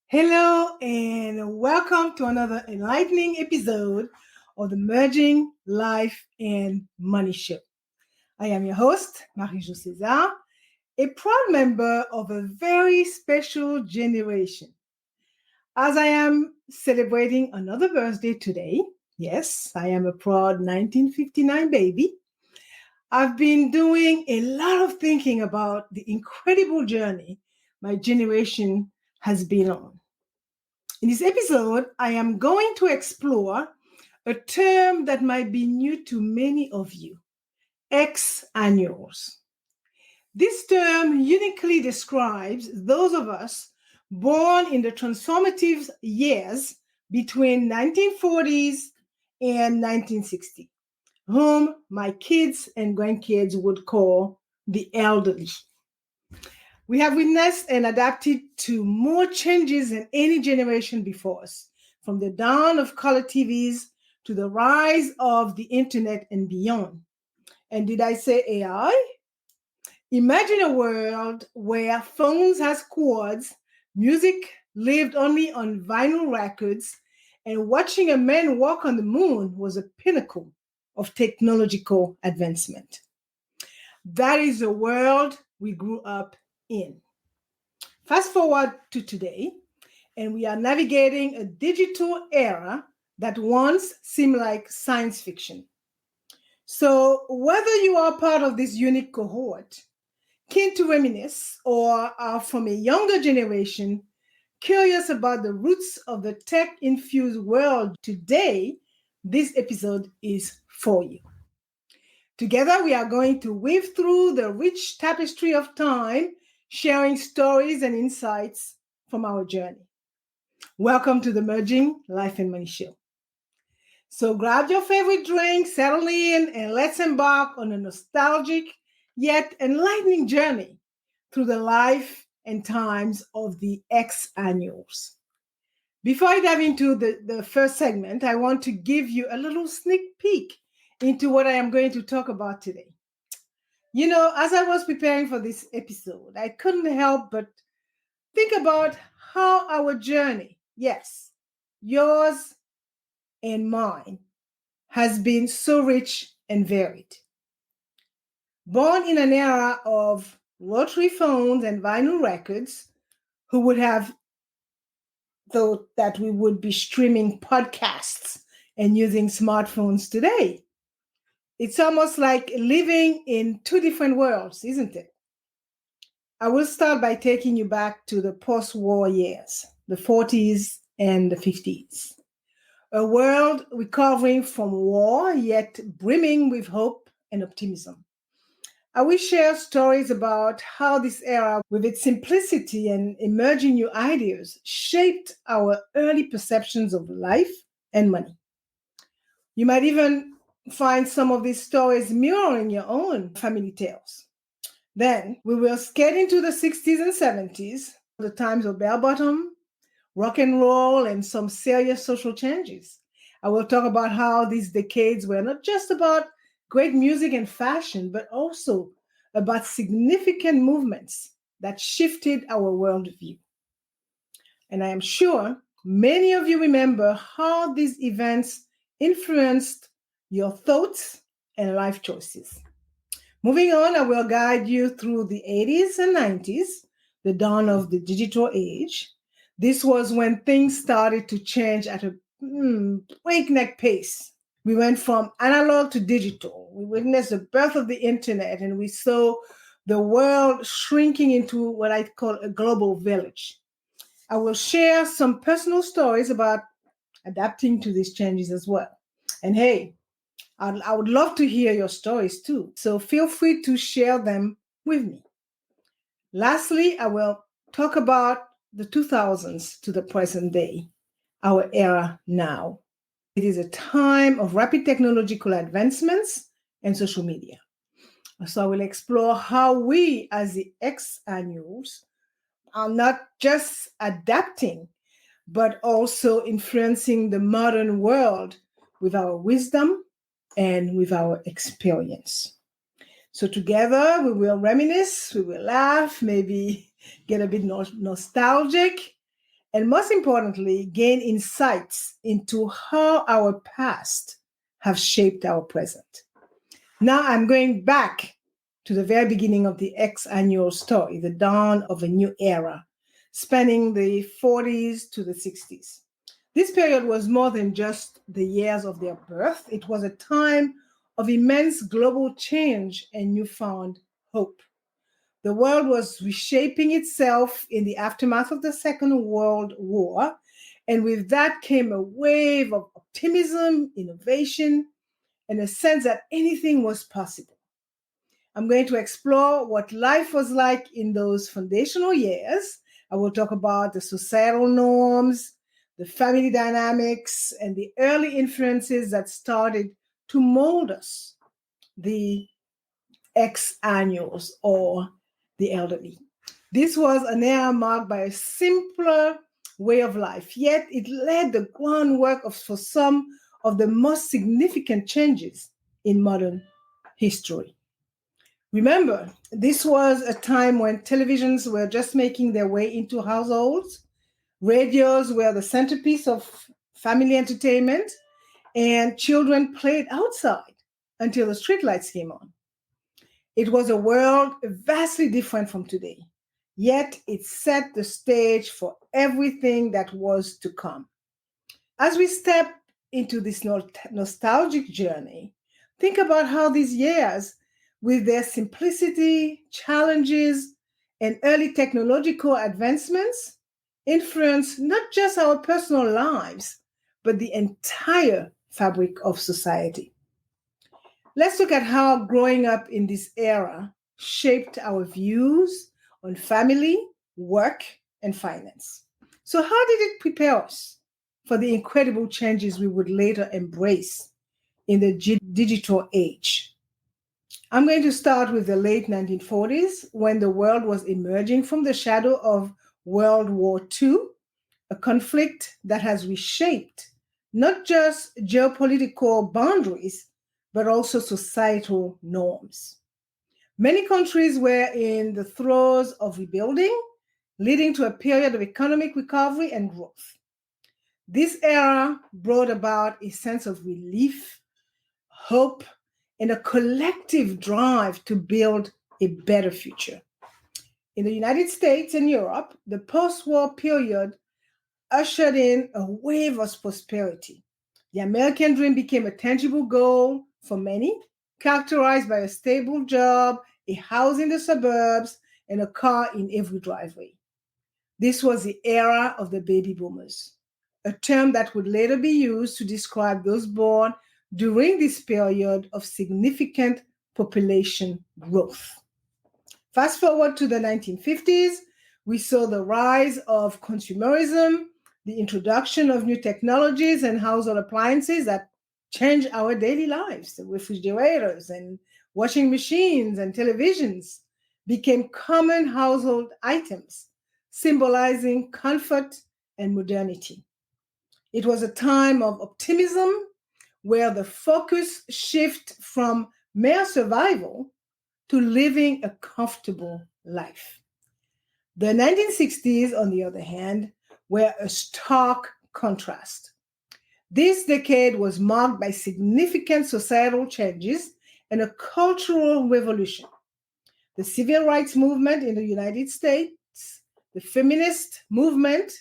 Hello and welcome to another enlightening episode of the Merging Life and Money Show. I am your host, Marie-Jo César, a proud member of a very special generation. As I am celebrating another birthday today, yes, I am a proud 1959 baby, I've been doing a lot of thinking about the incredible journey my generation has been on. In this episode, I am going to explore a term that might be new to many of you, Exannuals. This term uniquely describes those of us born in the transformative years between 1940s and 1960, whom my kids and grandkids would call the elderly. We have witnessed and adapted to more changes than any generation before us, from the dawn of color TVs to the rise of the internet and beyond. And did I say AI? Imagine a world where phones has cords, music lived only on vinyl records, and watching a man walk on the moon was a pinnacle of technological advancement. That is the world we grew up in. Fast forward to today, and we are navigating a digital era that once seemed like science fiction. So whether you are part of this unique cohort, keen to reminisce, or are from a younger generation, curious about the roots of the tech-infused world today, this episode is for you. Together, we are going to weave through the rich tapestry of time, sharing stories and insights from our journey. Welcome to the Merging Life and Money Show. So grab your favorite drink, settle in, and let's embark on a nostalgic yet enlightening journey through the life and times of the Exannuals. Before I dive into the first segment, I want to give you a little sneak peek into what I am going to talk about today. You know, as I was preparing for this episode, I couldn't help but think about how our journey, yes, yours and mine, has been so rich and varied. Born in an era of rotary phones and vinyl records, who would have thought that we would be streaming podcasts and using smartphones today? It's almost like living in two different worlds, isn't it? I will start by taking you back to the post-war years, the 40s and the 50s. A world recovering from war, yet brimming with hope and optimism. I will share stories about how this era, with its simplicity and emerging new ideas, shaped our early perceptions of life and money. You might even find some of these stories mirroring your own family tales. Then we will skate into the 60s and 70s, the times of bell bottom, rock and roll, and some serious social changes. I will talk about how these decades were not just about great music and fashion, but also about significant movements that shifted our worldview. And I am sure many of you remember how these events influenced your thoughts and life choices. Moving on, I will guide you through the 80s and 90s, the dawn of the digital age. This was when things started to change at a breakneck pace. We went from analog to digital. We witnessed the birth of the internet, and we saw the world shrinking into what I call a global village. I will share some personal stories about adapting to these changes as well. And hey, I would love to hear your stories too. So feel free to share them with me. Lastly, I will talk about the 2000s to the present day, our era now. It is a time of rapid technological advancements and social media. So I will explore how we as the Exannuals are not just adapting, but also influencing the modern world with our wisdom, and with our experience. So together we will reminisce, we will laugh, maybe get a bit nostalgic, and most importantly, gain insights into how our past have shaped our present. Now I'm going back to the very beginning of the Exannual story, the dawn of a new era, spanning the 40s to the 60s. This period was more than just the years of their birth. It was a time of immense global change and newfound hope. The world was reshaping itself in the aftermath of the Second World War, and with that came a wave of optimism, innovation, and a sense that anything was possible. I'm going to explore what life was like in those foundational years. I will talk about the societal norms, the family dynamics, and the early influences that started to mold us, the Exannuals or the elderly. This was an era marked by a simpler way of life, yet it laid the groundwork for some of the most significant changes in modern history. Remember, this was a time when televisions were just making their way into households, radios were the centerpiece of family entertainment, and children played outside until the streetlights came on. It was a world vastly different from today, yet it set the stage for everything that was to come. As we step into this nostalgic journey, think about how these years, with their simplicity, challenges, and early technological advancements, influence not just our personal lives, but the entire fabric of society. Let's look at how growing up in this era shaped our views on family, work, and finance. So, how did it prepare us for the incredible changes we would later embrace in the digital age? I'm going to start with the late 1940s, when the world was emerging from the shadow of World War II, a conflict that has reshaped not just geopolitical boundaries, but also societal norms. Many countries were in the throes of rebuilding, leading to a period of economic recovery and growth. This era brought about a sense of relief, hope, and a collective drive to build a better future. In the United States and Europe, the post-war period ushered in a wave of prosperity. The American dream became a tangible goal for many, characterized by a stable job, a house in the suburbs, and a car in every driveway. This was the era of the baby boomers, a term that would later be used to describe those born during this period of significant population growth. Fast forward to the 1950s, we saw the rise of consumerism, the introduction of new technologies and household appliances that changed our daily lives. The refrigerators and washing machines and televisions became common household items, symbolizing comfort and modernity. It was a time of optimism where the focus shifted from mere survival to living a comfortable life. The 1960s, on the other hand, were a stark contrast. This decade was marked by significant societal changes and a cultural revolution. The civil rights movement in the United States, the feminist movement,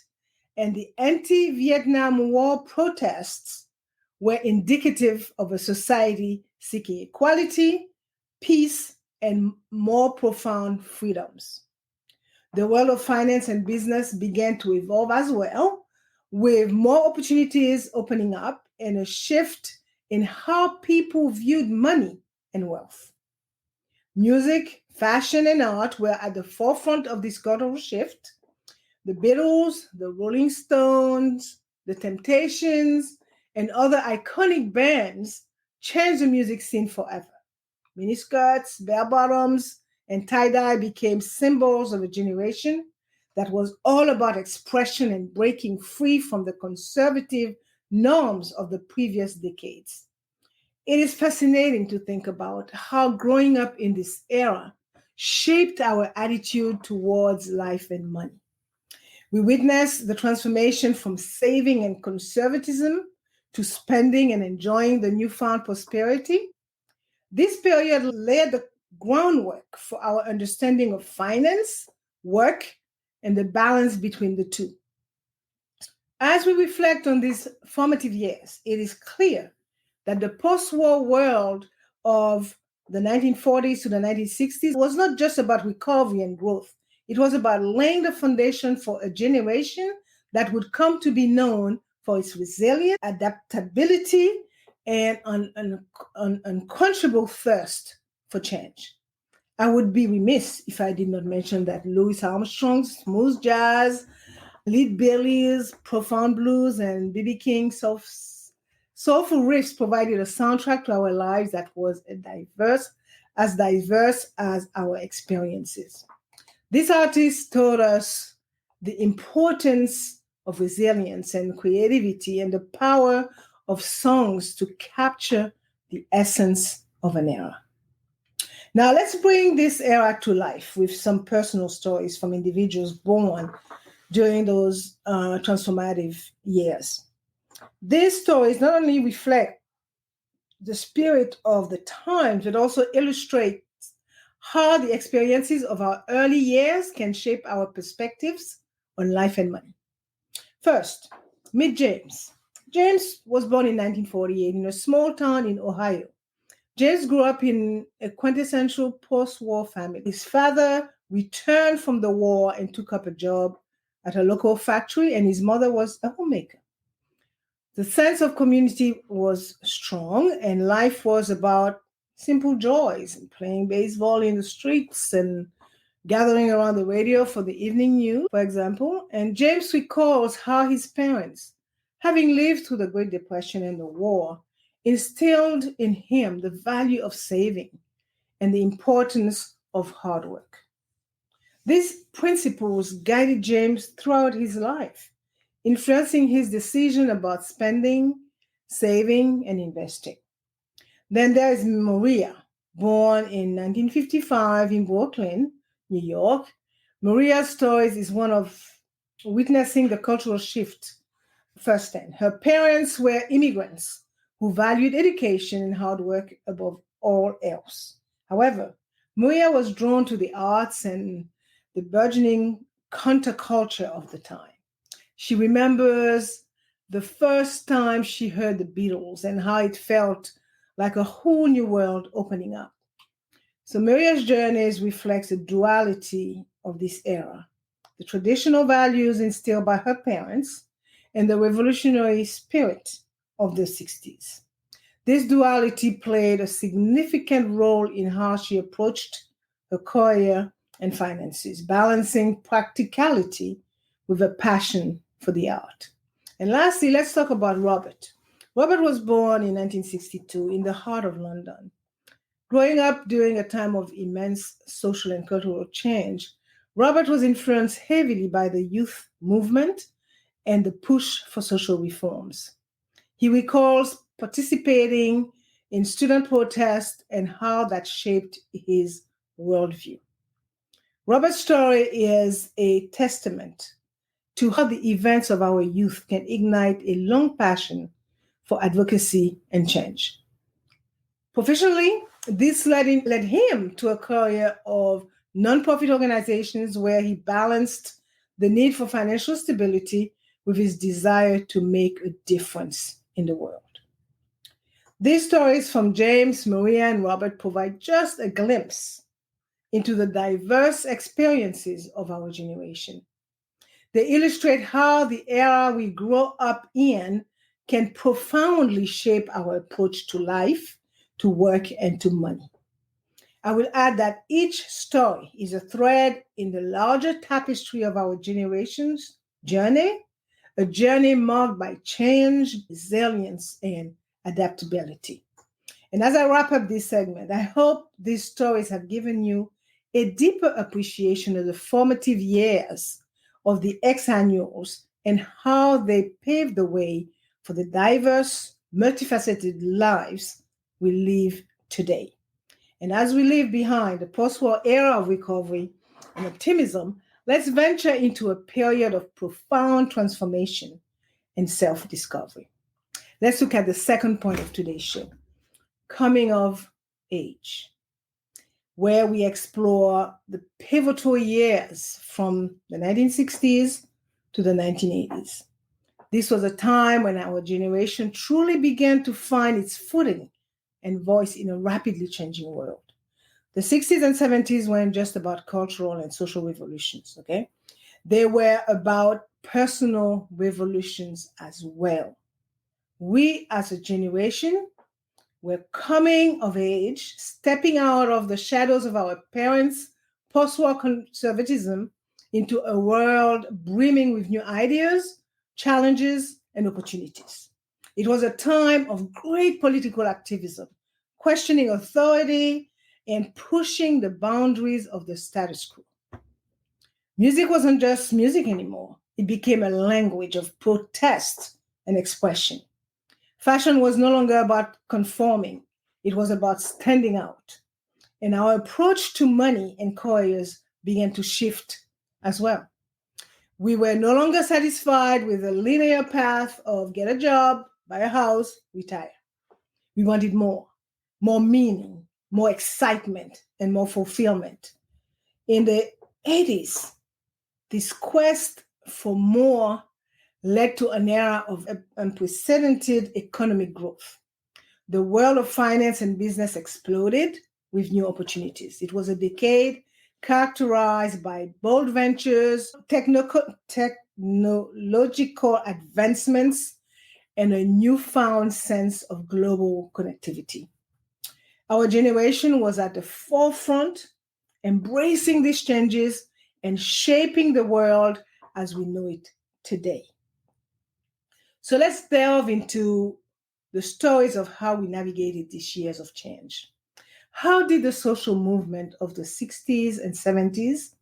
and the anti-Vietnam War protests were indicative of a society seeking equality, peace, and more profound freedoms. The world of finance and business began to evolve as well, with more opportunities opening up and a shift in how people viewed money and wealth. Music, fashion, and art were at the forefront of this cultural shift. The Beatles, the Rolling Stones, the Temptations, and other iconic bands changed the music scene forever. Miniskirts, bell bottoms, and tie-dye became symbols of a generation that was all about expression and breaking free from the conservative norms of the previous decades. It is fascinating to think about how growing up in this era shaped our attitude towards life and money. We witnessed the transformation from saving and conservatism to spending and enjoying the newfound prosperity. This period laid the groundwork for our understanding of finance, work, and the balance between the two. As we reflect on these formative years, it is clear that the post-war world of the 1940s to the 1960s was not just about recovery and growth. It was about laying the foundation for a generation that would come to be known for its resilience, adaptability, and unquenchable thirst for change. I would be remiss if I did not mention that Louis Armstrong's smooth jazz, lead Bailey's profound blues, and B.B. King's soulful riffs provided a soundtrack to our lives that was diverse as our experiences. These artists taught us the importance of resilience and creativity and the power of songs to capture the essence of an era. Now, let's bring this era to life with some personal stories from individuals born during those transformative years. These stories not only reflect the spirit of the times, but also illustrate how the experiences of our early years can shape our perspectives on life and money. First, meet James. James was born in 1948 in a small town in Ohio. James grew up in a quintessential post-war family. His father returned from the war and took up a job at a local factory, and his mother was a homemaker. The sense of community was strong, and life was about simple joys and playing baseball in the streets and gathering around the radio for the evening news, for example. And James recalls how his parents, having lived through the Great Depression and the war, instilled in him the value of saving and the importance of hard work. These principles guided James throughout his life, influencing his decision about spending, saving, and investing. Then there is Maria, born in 1955 in Brooklyn, New York. Maria's story is one of witnessing the cultural shift firsthand. Her parents were immigrants who valued education and hard work above all else. However, Maria was drawn to the arts and the burgeoning counterculture of the time. She remembers the first time she heard the Beatles and how it felt like a whole new world opening up. So Maria's journeys reflects the duality of this era, the traditional values instilled by her parents and the revolutionary spirit of the 60s. This duality played a significant role in how she approached her career and finances, balancing practicality with a passion for the art. And lastly, let's talk about Robert. Robert was born in 1962 in the heart of London. Growing up during a time of immense social and cultural change, Robert was influenced heavily by the youth movement and the push for social reforms. He recalls participating in student protests and how that shaped his worldview. Robert's story is a testament to how the events of our youth can ignite a long passion for advocacy and change. Professionally, this led him to a career of nonprofit organizations where he balanced the need for financial stability with his desire to make a difference in the world. These stories from James, Maria, and Robert provide just a glimpse into the diverse experiences of our generation. They illustrate how the era we grow up in can profoundly shape our approach to life, to work, and to money. I will add that each story is a thread in the larger tapestry of our generation's journey, a journey marked by change, resilience, and adaptability. And as I wrap up this segment, I hope these stories have given you a deeper appreciation of the formative years of the Exannuals and how they paved the way for the diverse, multifaceted lives we live today. And as we leave behind the post-war era of recovery and optimism, let's venture into a period of profound transformation and self-discovery. Let's look at the second point of today's show, coming of age, where we explore the pivotal years from the 1960s to the 1980s. This was a time when our generation truly began to find its footing and voice in a rapidly changing world. The 60s and 70s weren't just about cultural and social revolutions, okay? They were about personal revolutions as well. We as a generation were coming of age, stepping out of the shadows of our parents' post-war conservatism into a world brimming with new ideas, challenges, and opportunities. It was a time of great political activism, questioning authority, and pushing the boundaries of the status quo. Music wasn't just music anymore. It became a language of protest and expression. Fashion was no longer about conforming. It was about standing out. And our approach to money and careers began to shift as well. We were no longer satisfied with a linear path of get a job, buy a house, retire. We wanted more meaning, more excitement, and more fulfillment. In the 80s, this quest for more led to an era of unprecedented economic growth. The world of finance and business exploded with new opportunities. It was a decade characterized by bold ventures, technological advancements, and a newfound sense of global connectivity. Our generation was at the forefront, embracing these changes and shaping the world as we know it today. So let's delve into the stories of how we navigated these years of change. How did the social movement of the 60s and 70s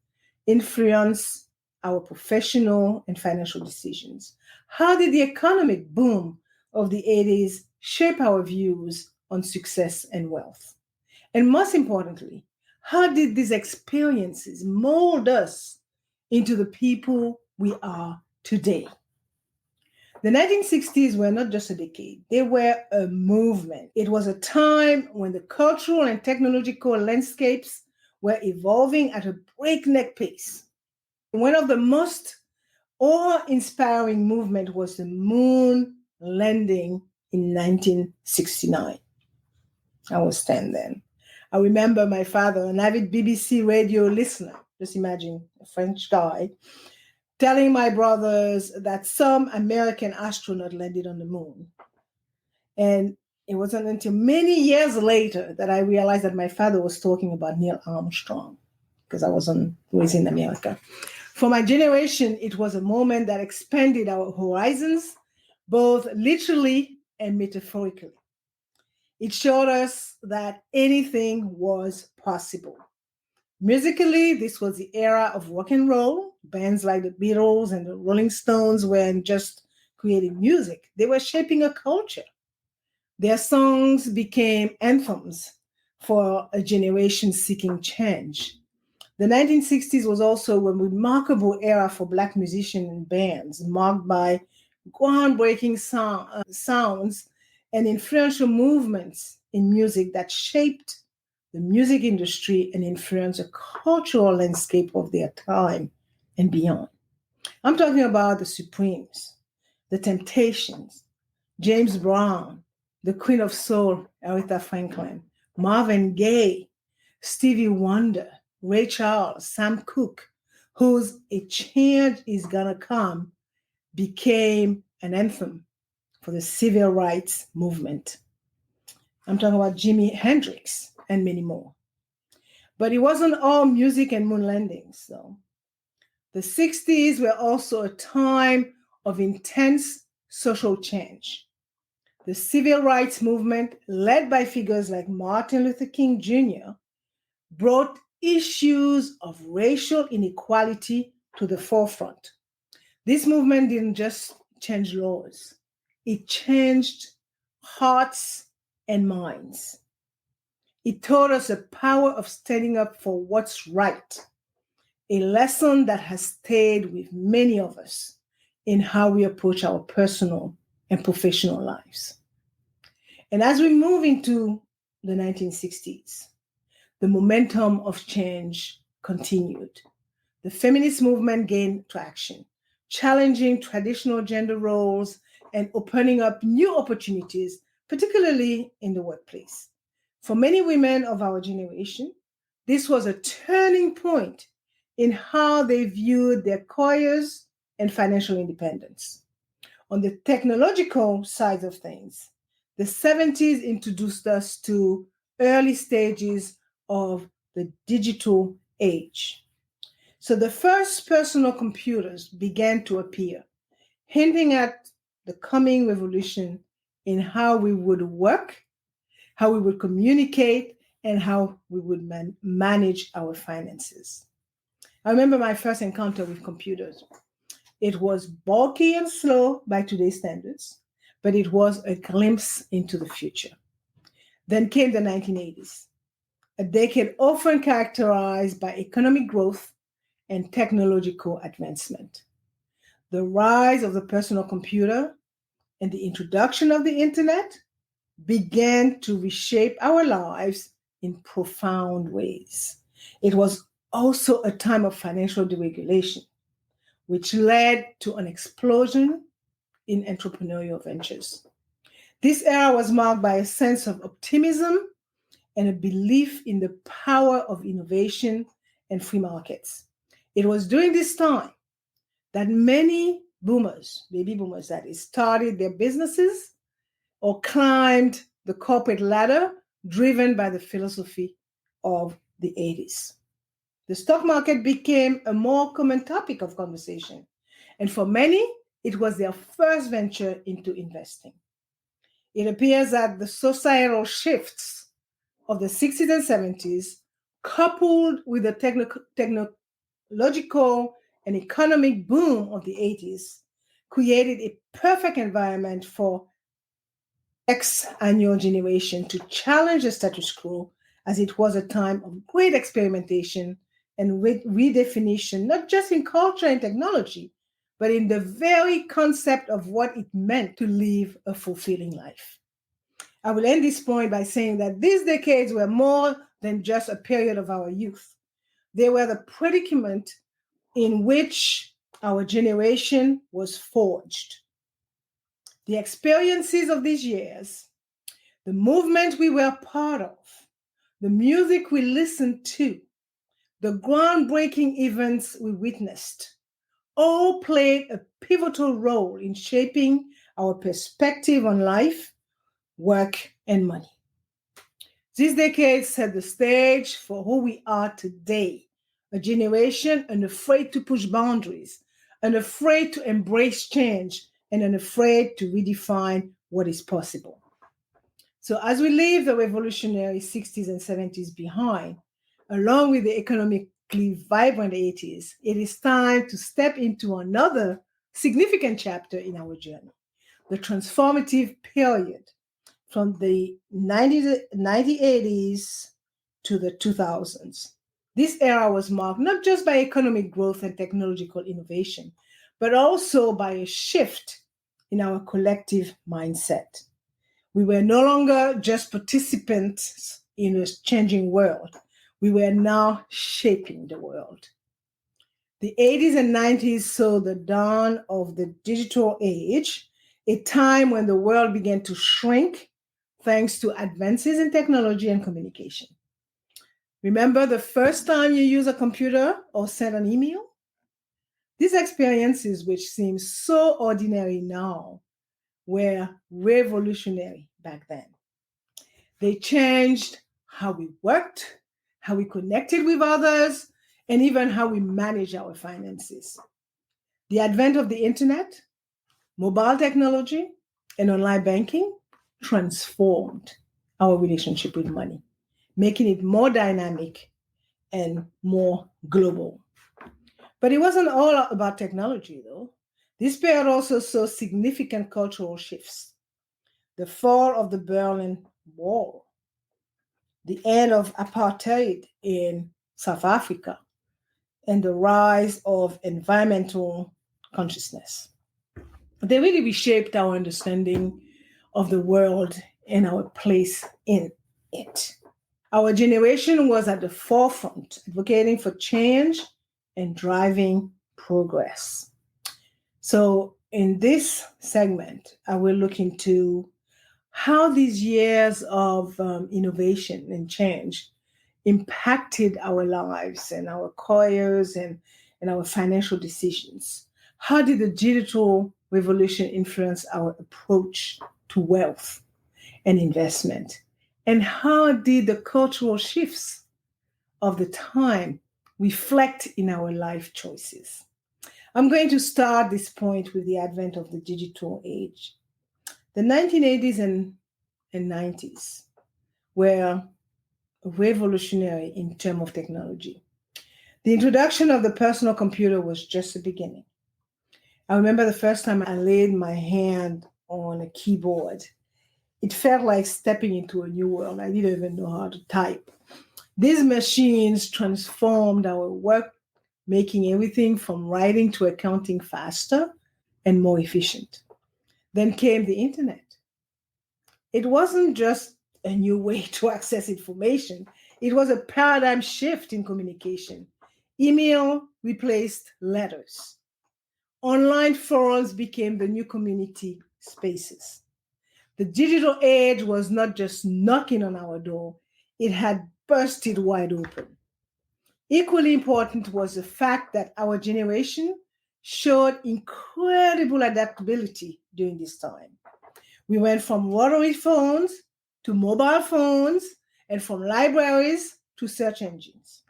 influence our professional and financial decisions? How did the economic boom of the 80s shape our views on success and wealth? And most importantly, how did these experiences mold us into the people we are today? The 1960s were not just a decade, they were a movement. It was a time when the cultural and technological landscapes were evolving at a breakneck pace. One of the most awe-inspiring movements was the moon landing in 1969. I was 10 then. I remember my father, an avid BBC radio listener, just imagine a French guy, telling my brothers that some American astronaut landed on the moon. And it wasn't until many years later that I realized that my father was talking about Neil Armstrong, because I wasn't raised in America. For my generation, it was a moment that expanded our horizons, both literally and metaphorically. It showed us that anything was possible. Musically, this was the era of rock and roll. Bands like the Beatles and the Rolling Stones weren't just creating music, they were shaping a culture. Their songs became anthems for a generation seeking change. The 1960s was also a remarkable era for Black musicians and bands, marked by groundbreaking sounds and influential movements in music that shaped the music industry and influenced the cultural landscape of their time and beyond. I'm talking about the Supremes, the Temptations, James Brown, the Queen of Soul, Aretha Franklin, Marvin Gaye, Stevie Wonder, Ray Charles, Sam Cooke, whose A Change Is Gonna Come became an anthem for the civil rights movement. I'm talking about Jimi Hendrix and many more. But it wasn't all music and moon landings, though. The 60s were also a time of intense social change. The civil rights movement, led by figures like Martin Luther King Jr., brought issues of racial inequality to the forefront. This movement didn't just change laws, It changed hearts and minds. It taught us the power of standing up for what's right, a lesson that has stayed with many of us in how we approach our personal and professional lives. And as we move into the 1960s, the momentum of change continued. The feminist movement gained traction, challenging traditional gender roles and opening up new opportunities, particularly in the workplace. For many women of our generation, this was a turning point in how they viewed their careers and financial independence. On the technological side of things, the 70s introduced us to early stages of the digital age. So the first personal computers began to appear, hinting at the coming revolution in how we would work, how we would communicate, and how we would manage our finances. I remember my first encounter with computers. It was bulky and slow by today's standards, but it was a glimpse into the future. Then came the 1980s, a decade often characterized by economic growth and technological advancement. The rise of the personal computer and the introduction of the internet began to reshape our lives in profound ways. It was also a time of financial deregulation, which led to an explosion in entrepreneurial ventures. This era was marked by a sense of optimism and a belief in the power of innovation and free markets. It was during this time that many boomers, baby boomers that is, started their businesses or climbed the corporate ladder driven by the philosophy of the 80s. The stock market became a more common topic of conversation, and for many, it was their first venture into investing. It appears that the societal shifts of the 60s and 70s, coupled with the technological and economic boom of the 80s, created a perfect environment for Exannual generation to challenge the status quo, as it was a time of great experimentation and redefinition, not just in culture and technology, but in the very concept of what it meant to live a fulfilling life. I will end this point by saying that these decades were more than just a period of our youth. They were the predicament in which our generation was forged. The experiences of these years, the movement we were part of, the music we listened to, the groundbreaking events we witnessed, all played a pivotal role in shaping our perspective on life, work, and money. These decades set the stage for who we are today, a generation unafraid to push boundaries, unafraid to embrace change, and unafraid to redefine what is possible. So as we leave the revolutionary 60s and 70s behind, along with the economically vibrant 80s, it is time to step into another significant chapter in our journey, the transformative period from the 1980s to the 2000s. This era was marked not just by economic growth and technological innovation, but also by a shift in our collective mindset. We were no longer just participants in a changing world. We were now shaping the world. The 80s and 90s saw the dawn of the digital age, a time when the world began to shrink thanks to advances in technology and communication. Remember the first time you used a computer or sent an email? These experiences, which seem so ordinary now, were revolutionary back then. They changed how we worked, how we connected with others, and even how we manage our finances. The advent of the internet, mobile technology, and online banking transformed our relationship with money, making it more dynamic and more global. But it wasn't all about technology, though. This period also saw significant cultural shifts: the fall of the Berlin Wall, the end of apartheid in South Africa, and the rise of environmental consciousness. They really reshaped our understanding of the world and our place in it. Our generation was at the forefront, advocating for change and driving progress. So, in this segment, I will look into how these years of innovation and change impacted our lives and our careers and our financial decisions. How did the digital revolution influence our approach to wealth and investment? And how did the cultural shifts of the time reflect in our life choices? I'm going to start this point with the advent of the digital age. The 1980s and 90s were revolutionary in terms of technology. The introduction of the personal computer was just the beginning. I remember the first time I laid my hand on a keyboard. It felt like stepping into a new world. I didn't even know how to type. These machines transformed our work, making everything from writing to accounting faster and more efficient. Then came the internet. It wasn't just a new way to access information. It was a paradigm shift in communication. Email replaced letters. Online forums became the new community spaces. The digital age was not just knocking on our door, it had bursted wide open. Equally important was the fact that our generation showed incredible adaptability during this time. We went from rotary phones to mobile phones and from libraries to search engines.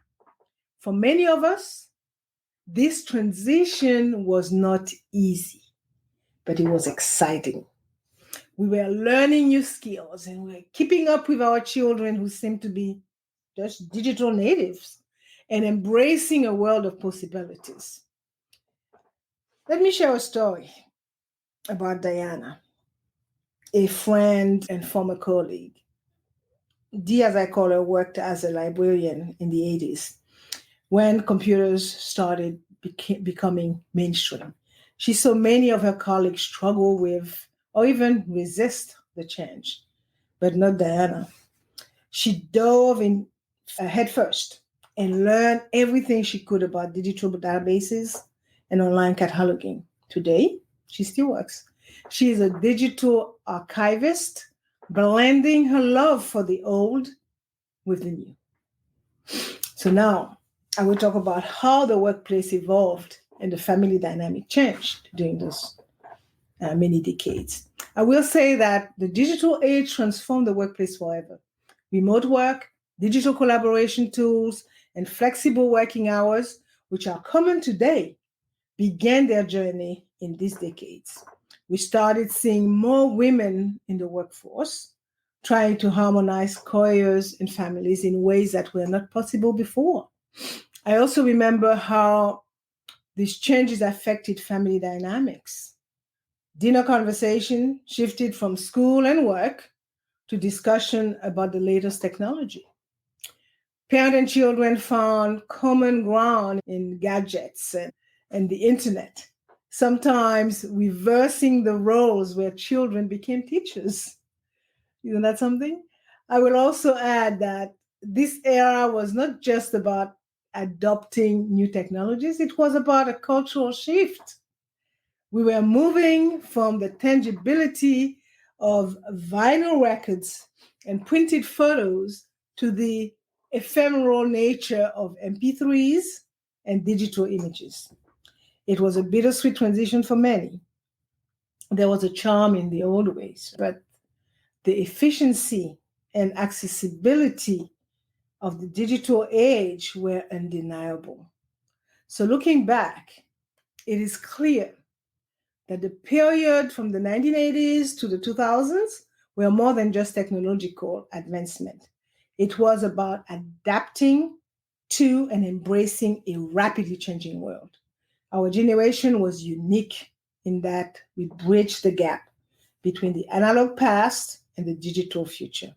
For many of us, this transition was not easy, but it was exciting. We were learning new skills and we were keeping up with our children who seemed to be just digital natives and embracing a world of possibilities. Let me share a story about Diana, a friend and former colleague. Dee, as I call her, worked as a librarian in the 80s when computers started becoming mainstream. She saw many of her colleagues struggle with or even resist the change, but not Diana. She dove in headfirst and learned everything she could about digital databases and online cataloging. Today, she still works. She is a digital archivist, blending her love for the old with the new. So now I will talk about how the workplace evolved and the family dynamic changed during those many decades. I will say that the digital age transformed the workplace forever. Remote work, digital collaboration tools, and flexible working hours, which are common today, began their journey in these decades. We started seeing more women in the workforce, trying to harmonize careers and families in ways that were not possible before. I also remember how these changes affected family dynamics. Dinner conversation shifted from school and work to discussion about the latest technology. Parents and children found common ground in gadgets and the internet, sometimes reversing the roles where children became teachers. Isn't that something? I will also add that this era was not just about adopting new technologies, it was about a cultural shift. We were moving from the tangibility of vinyl records and printed photos to the ephemeral nature of MP3s and digital images. It was a bittersweet transition for many. There was a charm in the old ways, but the efficiency and accessibility of the digital age were undeniable. So looking back, it is clear that the period from the 1980s to the 2000s were more than just technological advancement. It was about adapting to and embracing a rapidly changing world. Our generation was unique in that we bridge the gap between the analog past and the digital future.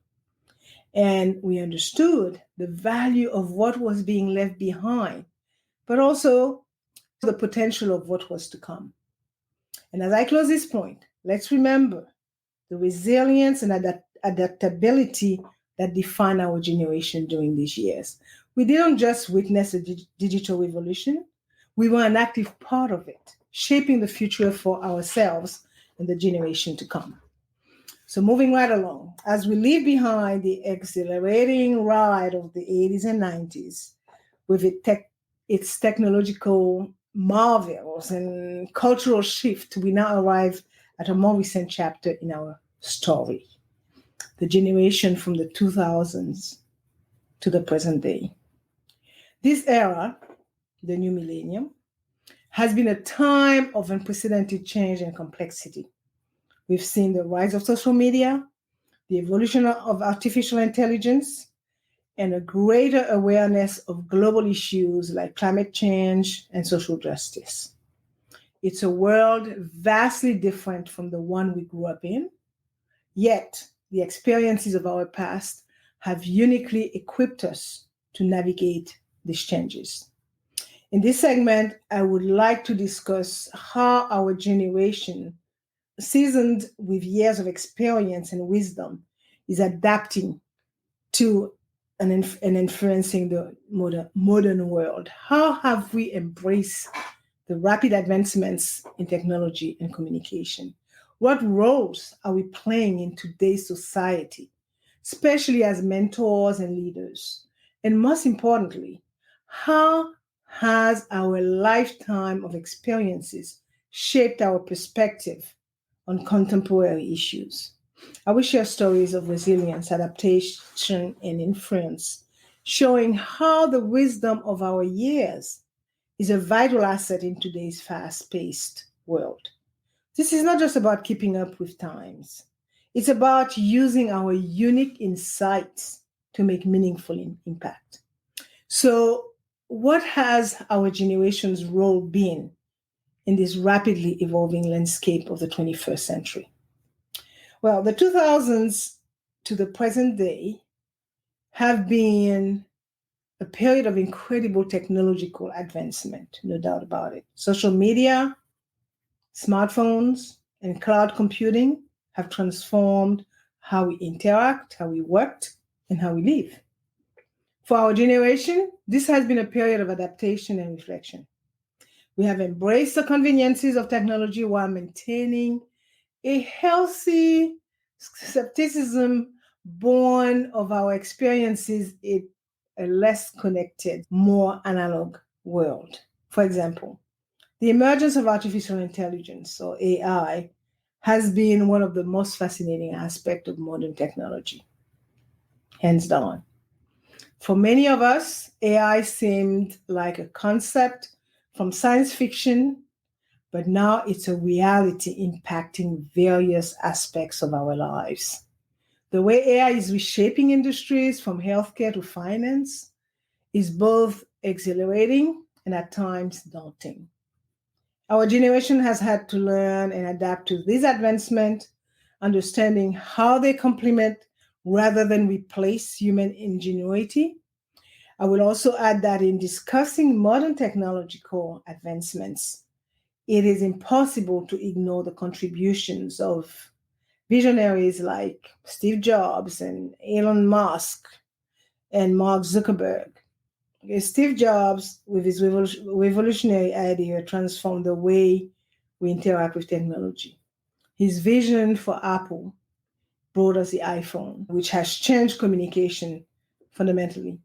And we understood the value of what was being left behind, but also the potential of what was to come. And as I close this point, let's remember the resilience and adaptability that define our generation during these years. We didn't just witness a digital revolution, we were an active part of it, shaping the future for ourselves and the generation to come. So moving right along, as we leave behind the exhilarating ride of the 80s and 90s with its technological marvels and cultural shift, we now arrive at a more recent chapter in our story, the generation from the 2000s to the present day. This era, the new millennium, has been a time of unprecedented change and complexity. We've seen the rise of social media, the evolution of artificial intelligence, and a greater awareness of global issues like climate change and social justice. It's a world vastly different from the one we grew up in, yet the experiences of our past have uniquely equipped us to navigate these changes. In this segment, I would like to discuss how our generation, seasoned with years of experience and wisdom, is adapting to and influencing the modern world. How have we embraced the rapid advancements in technology and communication? What roles are we playing in today's society, especially as mentors and leaders? And most importantly, how has our lifetime of experiences shaped our perspective on contemporary issues? I will share stories of resilience, adaptation, and influence, showing how the wisdom of our years is a vital asset in today's fast-paced world. This is not just about keeping up with times. It's about using our unique insights to make meaningful impact. So, what has our generation's role been in this rapidly evolving landscape of the 21st century? Well, the 2000s to the present day have been a period of incredible technological advancement, no doubt about it. Social media, smartphones, and cloud computing have transformed how we interact, how we work, and how we live. For our generation, this has been a period of adaptation and reflection. We have embraced the conveniences of technology while maintaining a healthy skepticism born of our experiences in a less connected, more analog world. For example, the emergence of artificial intelligence, or AI, has been one of the most fascinating aspects of modern technology, hands down. For many of us, AI seemed like a concept from science fiction, but now it's a reality impacting various aspects of our lives. The way AI is reshaping industries from healthcare to finance is both exhilarating and at times daunting. Our generation has had to learn and adapt to these advancements, understanding how they complement rather than replace human ingenuity. I will also add that in discussing modern technological advancements, it is impossible to ignore the contributions of visionaries like Steve Jobs and Elon Musk and Mark Zuckerberg. Steve Jobs, with his revolutionary idea, transformed the way we interact with technology. His vision for Apple brought us the iPhone, which has changed communication fundamentally.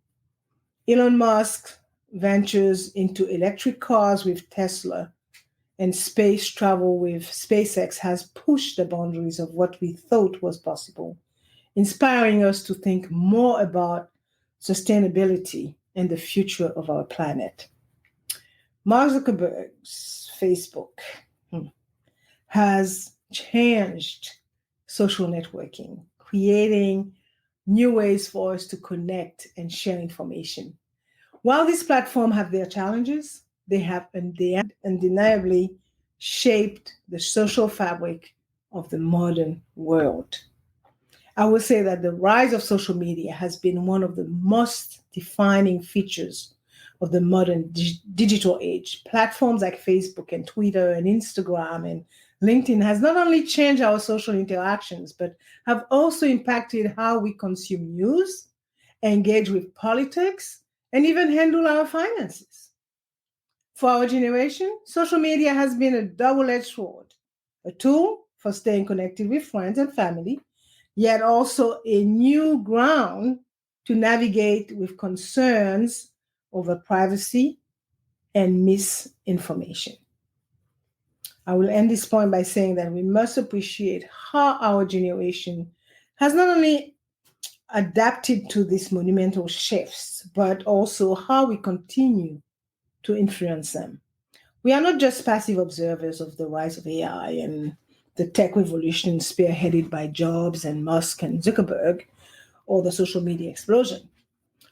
Elon Musk ventures into electric cars with Tesla, and space travel with SpaceX has pushed the boundaries of what we thought was possible, inspiring us to think more about sustainability and the future of our planet. Mark Zuckerberg's Facebook has changed social networking, creating new ways for us to connect and share information. While these platforms have their challenges, they have undeniably shaped the social fabric of the modern world. I would say that the rise of social media has been one of the most defining features of the modern digital age. Platforms like Facebook and Twitter and Instagram and LinkedIn has not only changed our social interactions, but have also impacted how we consume news, engage with politics, and even handle our finances. For our generation, social media has been a double-edged sword, a tool for staying connected with friends and family, yet also a new ground to navigate with concerns over privacy and misinformation. I will end this point by saying that we must appreciate how our generation has not only adapted to these monumental shifts, but also how we continue to influence them. We are not just passive observers of the rise of AI and the tech revolution spearheaded by Jobs and Musk and Zuckerberg, or the social media explosion.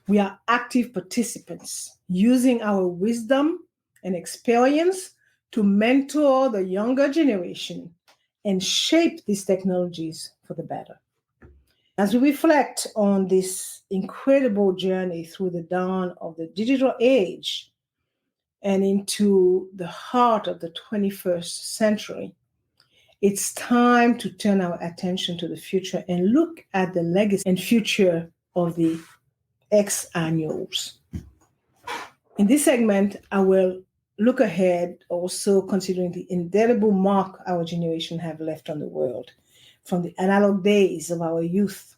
We are active participants using our wisdom and experience to mentor the younger generation and shape these technologies for the better. As we reflect on this incredible journey through the dawn of the digital age and into the heart of the 21st century, it's time to turn our attention to the future and look at the legacy and future of the Exannuals. In this segment, I will look ahead, also considering the indelible mark our generation have left on the world, from the analog days of our youth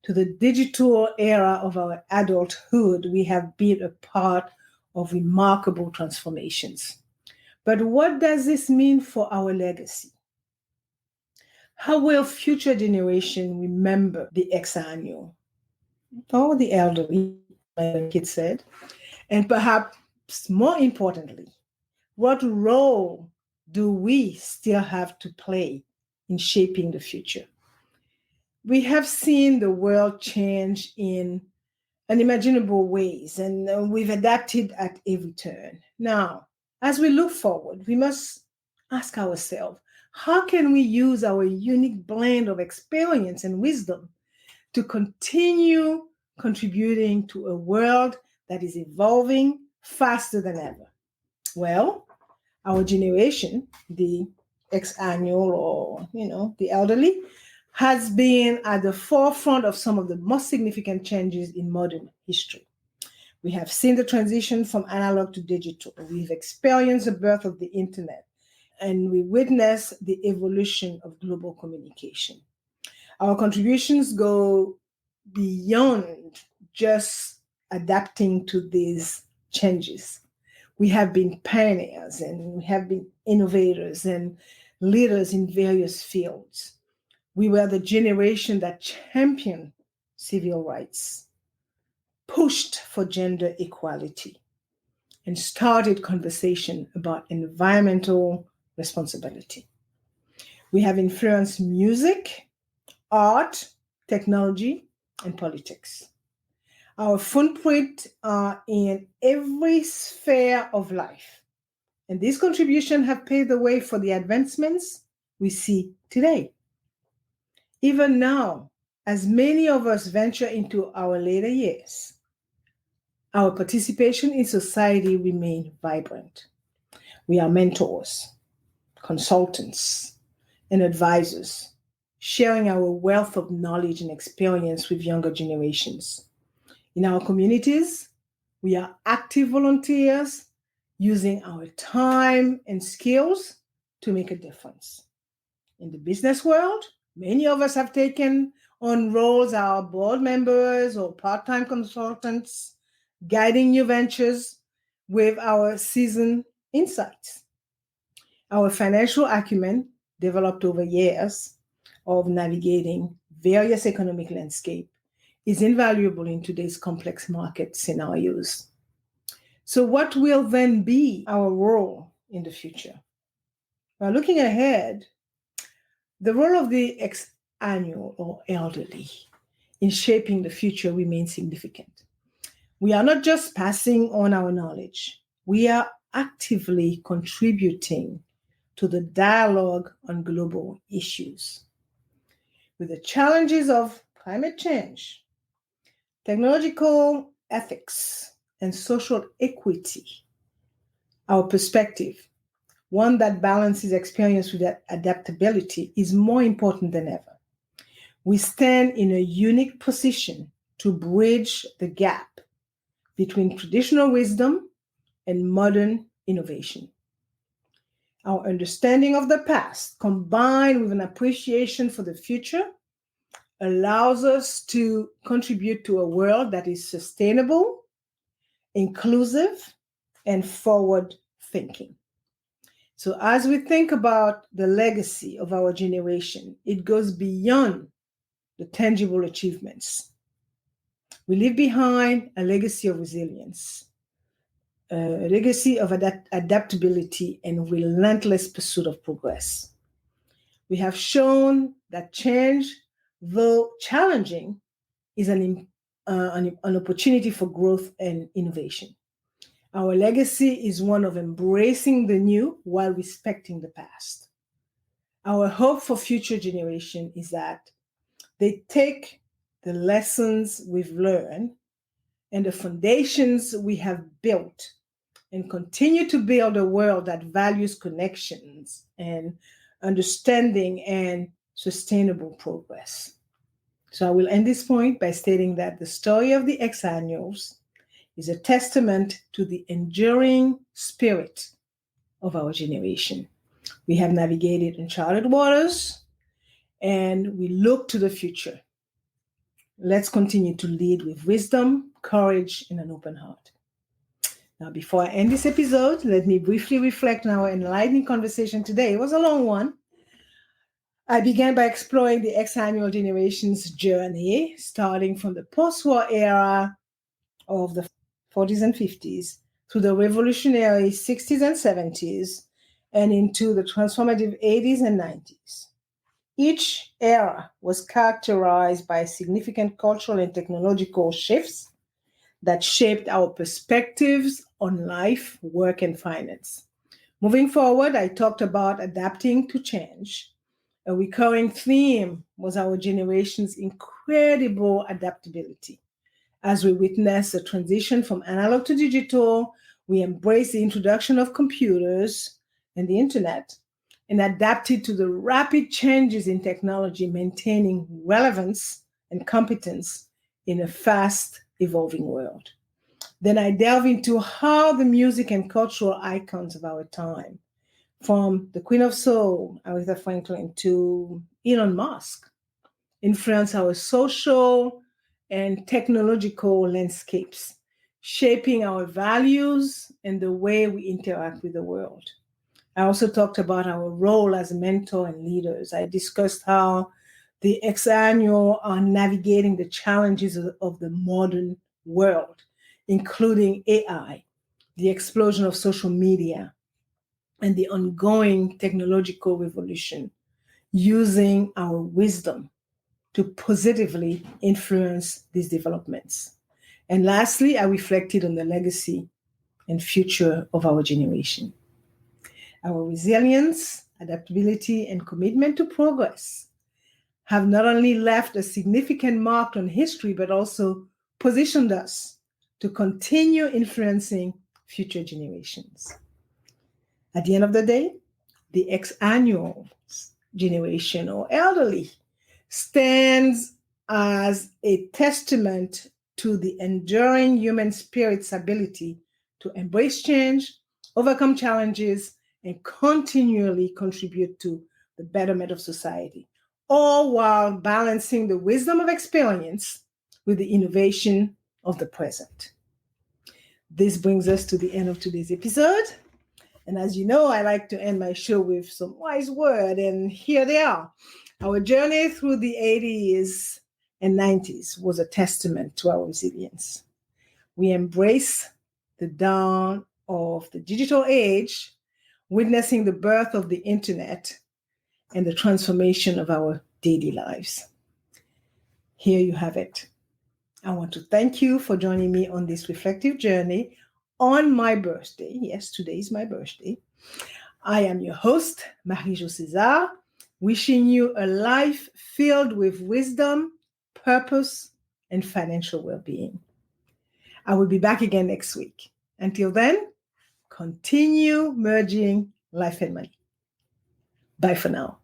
to the digital era of our adulthood. We have been a part of remarkable transformations. But what does this mean for our legacy? How will future generations remember the Exannual or the elderly, like the kid said? And perhaps more importantly, what role do we still have to play in shaping the future? We have seen the world change in unimaginable ways, and we've adapted at every turn. Now, as we look forward, we must ask ourselves, how can we use our unique blend of experience and wisdom to continue contributing to a world that is evolving faster than ever? Well, our generation, the Exannual or, the elderly, has been at the forefront of some of the most significant changes in modern history. We have seen the transition from analog to digital. We've experienced the birth of the internet, and we witness the evolution of global communication. Our contributions go beyond just adapting to these changes. We have been pioneers and we have been innovators and leaders in various fields. We were the generation that championed civil rights, pushed for gender equality, and started conversation about environmental responsibility. We have influenced music, art, technology, and politics. Our footprint are in every sphere of life. And these contributions have paved the way for the advancements we see today. Even now, as many of us venture into our later years, our participation in society remains vibrant. We are mentors, consultants, and advisors, sharing our wealth of knowledge and experience with younger generations. In our communities, we are active volunteers using our time and skills to make a difference. In the business world, many of us have taken on roles as board members or part-time consultants, guiding new ventures with our seasoned insights. Our financial acumen, developed over years of navigating various economic landscapes, is invaluable in today's complex market scenarios. So what will then be our role in the future? Well, looking ahead, the role of the Exannual or elderly in shaping the future remains significant. We are not just passing on our knowledge, we are actively contributing to the dialogue on global issues. With the challenges of climate change, technological ethics, and social equity, our perspective, one that balances experience with adaptability, is more important than ever. We stand in a unique position to bridge the gap between traditional wisdom and modern innovation. Our understanding of the past, combined with an appreciation for the future, allows us to contribute to a world that is sustainable, inclusive, and forward-thinking. So as we think about the legacy of our generation, it goes beyond the tangible achievements. We leave behind a legacy of resilience, a legacy of adaptability and relentless pursuit of progress. We have shown that change, though challenging, is an opportunity for growth and innovation. Our legacy is one of embracing the new while respecting the past. Our hope for future generations is that they take the lessons we've learned and the foundations we have built and continue to build a world that values connections and understanding and sustainable progress. So I will end this point by stating that the story of the Exannuals is a testament to the enduring spirit of our generation. We have navigated uncharted waters and we look to the future. Let's continue to lead with wisdom, courage, and an open heart. Now, before I end this episode, let me briefly reflect on our enlightening conversation today. It was a long one. I began by exploring the Exannual generation's journey, starting from the post-war era of the 40s and 50s to the revolutionary 60s and 70s and into the transformative 80s and 90s. Each era was characterized by significant cultural and technological shifts that shaped our perspectives on life, work, and finance. Moving forward, I talked about adapting to change. A recurring theme was our generation's incredible adaptability. As we witnessed the transition from analog to digital, we embraced the introduction of computers and the internet and adapted to the rapid changes in technology, maintaining relevance and competence in a fast evolving world. Then I delve into how the music and cultural icons of our time, from the Queen of Soul, Aretha Franklin, to Elon Musk, influence our social and technological landscapes, shaping our values and the way we interact with the world. I also talked about our role as mentor and leaders. I discussed how the Exannual are navigating the challenges of the modern world, including AI, the explosion of social media, and the ongoing technological revolution, using our wisdom to positively influence these developments. And lastly, I reflected on the legacy and future of our generation. Our resilience, adaptability, and commitment to progress have not only left a significant mark on history, but also positioned us to continue influencing future generations. At the end of the day, the Exannual generation, or elderly, stands as a testament to the enduring human spirit's ability to embrace change, overcome challenges, and continually contribute to the betterment of society, all while balancing the wisdom of experience with the innovation of the present. This brings us to the end of today's episode. And as you know, I like to end my show with some wise word, and here they are. Our journey through the 80s and 90s was a testament to our resilience. We embrace the dawn of the digital age, witnessing the birth of the internet and the transformation of our daily lives. Here you have it. I want to thank you for joining me on this reflective journey on my birthday. Yes, today is my birthday. I am your host, Marie-Jo César, wishing you a life filled with wisdom, purpose, and financial well-being. I will be back again next week. Until then, continue merging life and money. Bye for now.